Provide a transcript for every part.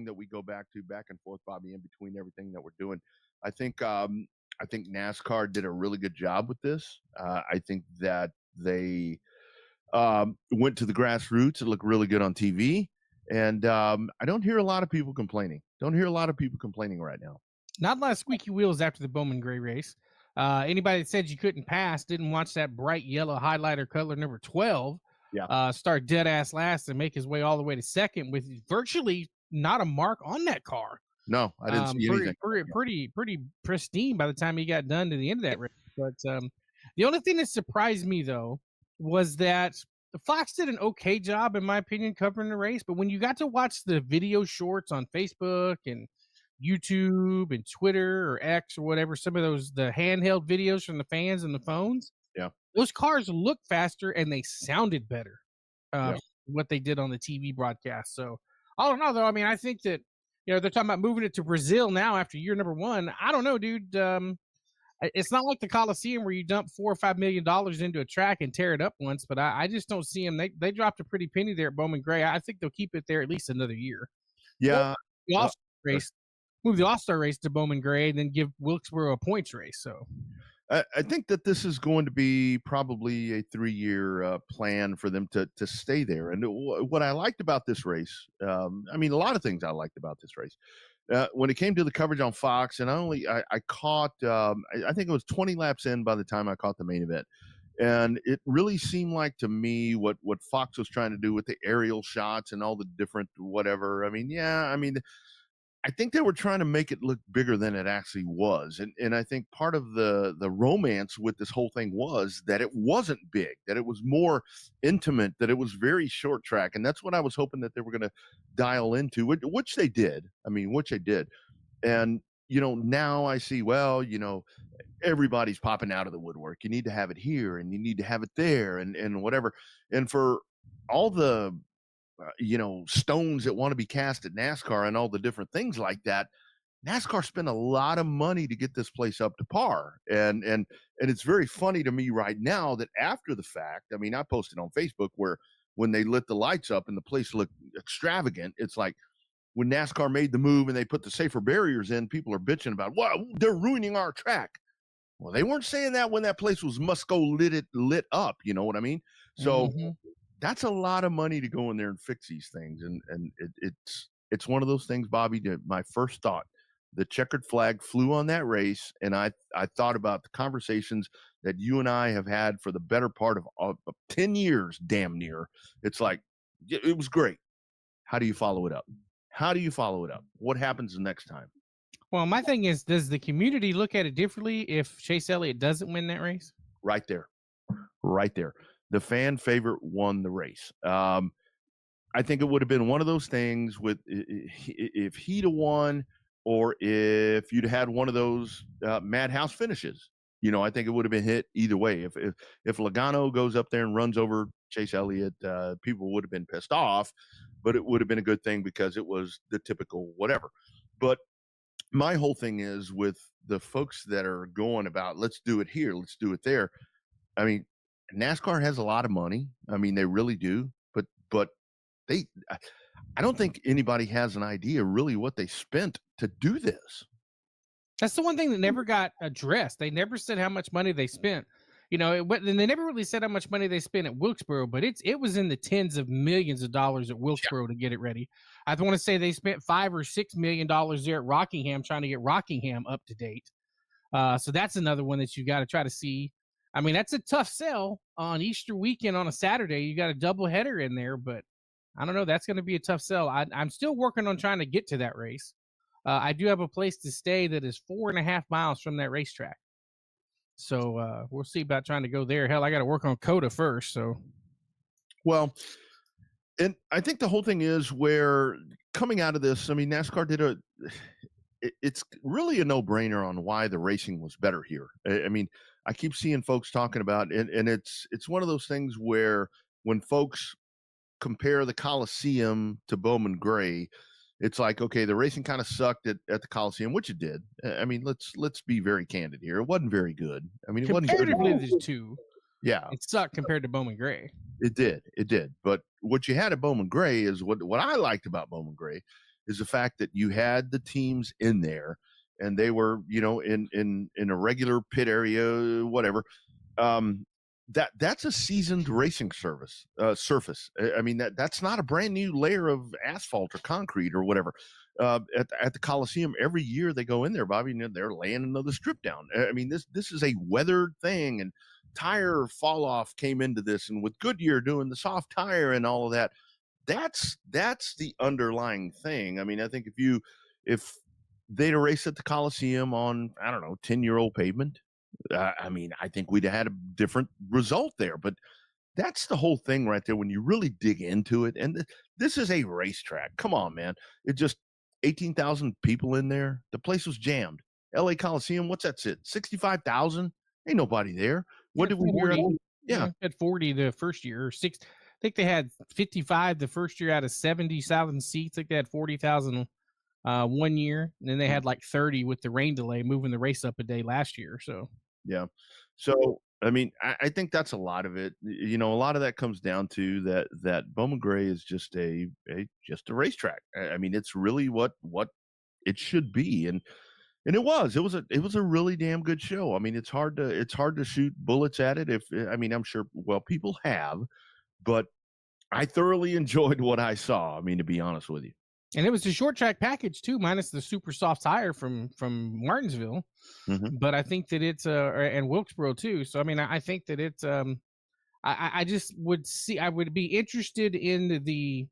that we go back and forth, Bobby, in between everything that we're doing. I think NASCAR did a really good job with this. I think that they went to the grassroots. It looked really good on TV. And I don't hear a lot of people complaining. Don't hear a lot of people complaining right now. Not a lot of squeaky wheels after the Bowman Gray race. Anybody that said you couldn't pass didn't watch that bright yellow highlighter color number 12 start dead ass last and make his way all the way to second with virtually not a mark on that car. No, I didn't see anything. Pretty pristine by the time he got done to the end of that race. But the only thing that surprised me, though, was that Fox did an okay job, in my opinion, covering the race. But when you got to watch the video shorts on Facebook and YouTube and Twitter or X or whatever, some of the handheld videos from the fans and the phones, those cars looked faster and they sounded better what they did on the TV broadcast. So I don't know, though. I mean, I think that, they're talking about moving it to Brazil now after year number 1. I don't know, dude. It's not like the Coliseum where you dump $4 or $5 million into a track and tear it up once, but I just don't see them. They dropped a pretty penny there at Bowman Gray. I think they'll keep it there at least another year. Yeah. Move the All-Star race to Bowman Gray and then give Wilkesboro a points race. So I think that this is going to be probably a 3-year plan for them to stay there. And what I liked about this race, a lot of things I liked about this race. When it came to the coverage on Fox, and I caught, I think it was 20 laps in by the time I caught the main event. And it really seemed like to me what Fox was trying to do with the aerial shots and all the different whatever. I think they were trying to make it look bigger than it actually was. And I think part of the romance with this whole thing was that it wasn't big, that it was more intimate, that it was very short track. And that's what I was hoping that they were going to dial into, which they did. And, now I see, everybody's popping out of the woodwork. You need to have it here and you need to have it there and whatever. And for all the stones that want to be cast at NASCAR and all the different things like that, NASCAR spent a lot of money to get this place up to par. And it's very funny to me right now that after the fact, I posted on Facebook where when they lit the lights up and the place looked extravagant, it's like when NASCAR made the move and they put the safer barriers in, people are bitching about, wow, they're ruining our track. Well, they weren't saying that when that place was lit up. You know what I mean? So that's a lot of money to go in there and fix these things. And it's one of those things, Bobby, my first thought, the checkered flag flew on that race. And I thought about the conversations that you and I have had for the better part of 10 years, damn near. It's like, it was great. How do you follow it up? What happens the next time? Well, my thing is, does the community look at it differently if Chase Elliott doesn't win that race? Right there. The fan favorite won the race. I think it would have been one of those things with if he'd have won or if you'd had one of those madhouse finishes. I think it would have been hit either way. If Logano goes up there and runs over Chase Elliott, people would have been pissed off, but it would have been a good thing because it was the typical whatever. But my whole thing is with the folks that are going about, let's do it here, let's do it there. NASCAR has a lot of money. They really do. But I don't think anybody has an idea really what they spent to do this. That's the one thing that never got addressed. They never said how much money they spent. And they never really said how much money they spent at Wilkesboro, but it was in the tens of millions of dollars at Wilkesboro to get it ready. I want to say they spent $5 or $6 million there at Rockingham trying to get Rockingham up to date. So that's another one that you got to try to see. That's a tough sell on Easter weekend on a Saturday. You got a double header in there, but I don't know. That's going to be a tough sell. I'm still working on trying to get to that race. I do have a place to stay that is 4.5 miles from that racetrack. So we'll see about trying to go there. Hell, I got to work on COTA first. So, well, and I think the whole thing is where coming out of this, NASCAR it's really a no-brainer on why the racing was better here. I keep seeing folks talking about it, and it's one of those things where when folks compare the Coliseum to Bowman Gray, it's like, okay, the racing kind of sucked at the Coliseum, which it did. Let's be very candid here. It wasn't very good. It wasn't good. Comparatively to the two, yeah, it sucked compared to Bowman Gray. It did. But what you had at Bowman Gray is what I liked about Bowman Gray is the fact that you had the teams in there and they were, in a regular pit area, whatever. um, that's a seasoned racing surface. I mean, that's not a brand new layer of asphalt or concrete or whatever. At the Coliseum, every year they go in there, Bobby, and they're laying another strip down. I mean, this is a weathered thing, and tire fall off came into this, and with Goodyear doing the soft tire and all of that, that's the underlying thing. I mean, I think if they'd have raced at the Coliseum on, I don't know, 10-year-old pavement, I mean, I think we'd have had a different result there. But that's the whole thing right there when you really dig into it. And this is a racetrack. Come on, man. It just 18,000 people in there. The place was jammed. LA Coliseum, what's that sit? 65,000? Ain't nobody there. What Yeah, did we hear? 40. Yeah. Yeah, had 40 the first year, or six. I think they had 55 the first year out of 70,000 seats. I think they had 40,000 one year, and then they had like 30 with the rain delay, moving the race up a day last year. So Yeah. So, I mean, I think that's a lot of it. A lot of that comes down to that Bowman Gray is just just a racetrack. I mean, it's really what it should be, and it was a really damn good show. I mean, it's hard to shoot bullets at it. If I mean, I'm sure people have, but I thoroughly enjoyed what I saw. I mean, to be honest with you. and it was a short track package too, minus the super soft tire from Martinsville. Mhm. But I think that it's and Wilkesboro too. So I mean, I think that it's I just I would be interested in the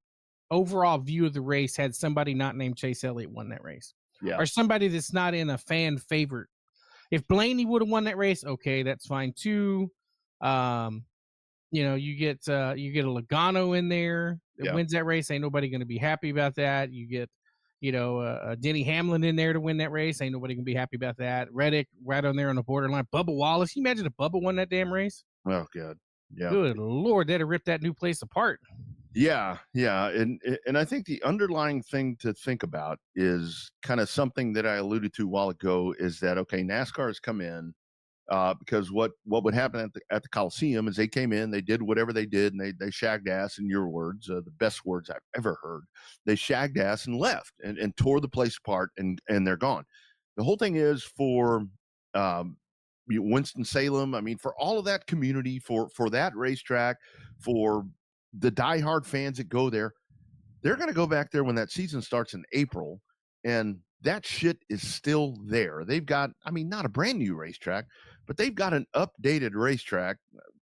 overall view of the race had somebody not named Chase Elliott won that race, Yeah. or somebody that's not in a fan favorite. If Blaney would have won that race, okay, that's fine too. Um, you get a Logano in there that Yeah. wins that race. Ain't nobody going to be happy about that. You get, Denny Hamlin in there to win that race. Ain't nobody gonna be happy about that. Reddick right on there on the borderline. Bubba Wallace. Can you imagine if Bubba won that damn race? Oh god. Yeah. Good Lord, that'd have ripped that new place apart. Yeah, yeah, and I think the underlying thing to think about is kind of something that I alluded to a while ago is that okay, NASCAR has come in because what would happen at the Coliseum is they came in, they did whatever they did, and they shagged ass, in your words, the best words I've ever heard. They shagged ass and left and tore the place apart, and they're gone. The whole thing is for um, Winston Salem. I mean, for all of that community, for that racetrack, for the diehard fans that go there, they're going to go back there when that season starts in April, and that shit is still there. They've got, I mean, not a brand new racetrack, but they've got an updated racetrack.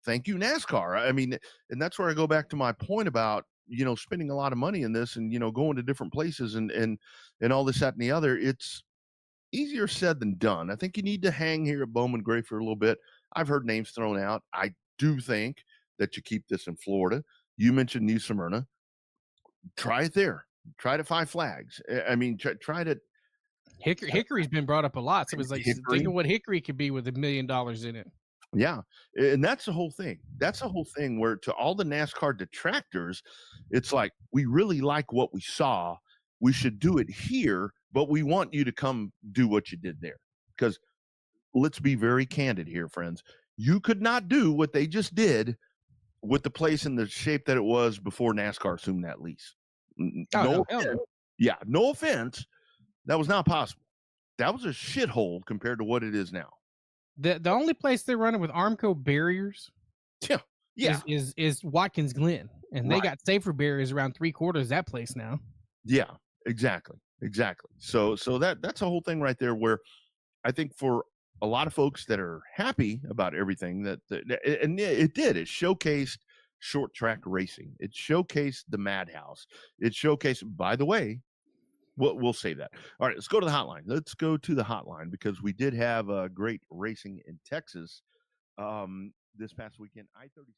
Thank you, NASCAR. I mean, and that's where I go back to my point about spending a lot of money in this and going to different places and all this, that, and the other. It's easier said than done. I think you need to hang here at Bowman Gray for a little bit. I've heard names thrown out. I do think that you keep this in Florida. You mentioned New Smyrna. Try it there. Try it at Five Flags. I mean, try to Hickory's been brought up a lot. So it was like, think Hickory. of what Hickory could be with $1 million in it. Yeah, and that's the whole thing. That's the whole thing where to all the NASCAR detractors, it's like, we really like what we saw. We should do it here, but we want you to come do what you did there. Because let's be very candid here, friends. You could not do what they just did with the place in the shape that it was before NASCAR assumed that lease. Oh No no, hell offense. no. Yeah, no offense. That was not possible. That was a shithole compared to what it is now. The only place they're running with Armco barriers Yeah. Yeah. is Watkins Glen, and they Right. got safer barriers around 3/4 of that place now. Yeah. Exactly. Exactly. So that's a whole thing right there where I think for a lot of folks that are happy about everything and yeah, it did. It showcased short track racing. It showcased the Madhouse. It showcased, by the way, we'll say that. All right, let's go to the hotline. Let's go to the hotline because we did have great racing in Texas this past weekend. I-30.